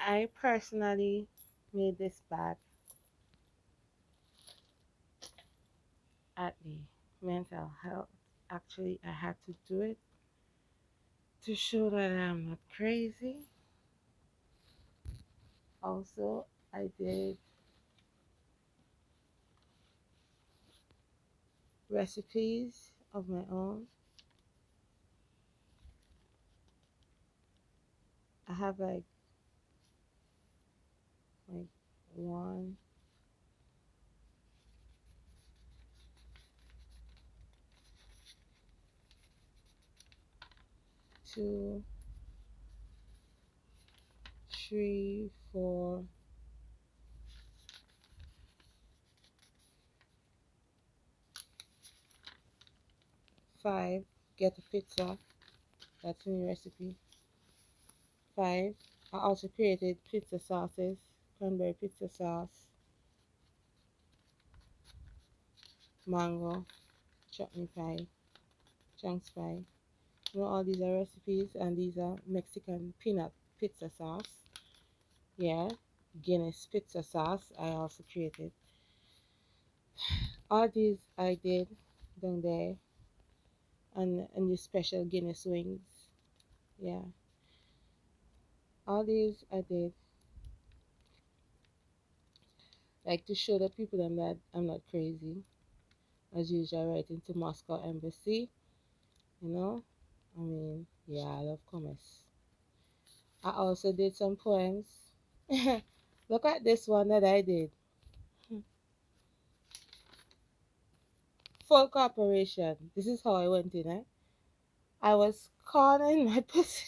I personally made this bag at the mental health. Actually, I had to do it to show that I'm not crazy. Also, I did recipes of my own. I have like one, two, three, four, five. Get a pizza. That's a new recipe. Five. I also created pizza sauces, cranberry pizza sauce, mango, chutney pie, chunks pie. You know, all these are recipes, and these are Mexican peanut pizza sauce. Yeah, Guinness pizza sauce. I also created all these. I did down there, and the special Guinness wings. Yeah, all these I did like to show the people them that I'm not crazy. As usual, writing to Moscow Embassy. You know, I mean, yeah, I love commerce. I also did some poems. Look at this one that I did. Full cooperation. This is how I went in, eh? I was calling my pussy.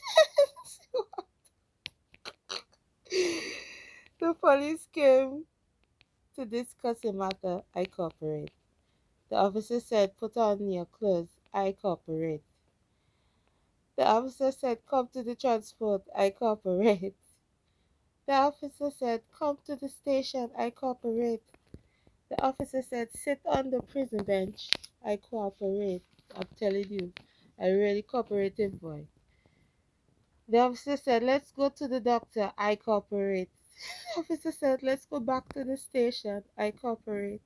The police came to discuss the matter. I cooperate. The officer said, put on your clothes. I cooperate. The officer said, come to the transport. I cooperate. The officer said, come to the station. I cooperate. The officer said, sit on the prison bench. I cooperate. I'm telling you, I really cooperative boy. The officer said, let's go to the doctor. I cooperate. The officer said, let's go back to the station. I cooperate.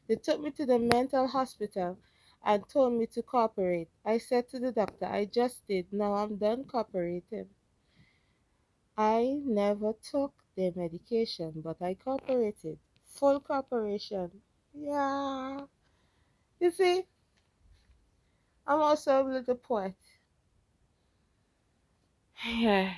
They took me to the mental hospital and told me to cooperate. I said to the doctor, I just did. Now I'm done cooperating. I never took their medication, but I cooperated. Full cooperation. Yeah. You see, I'm also a little poet. Yeah.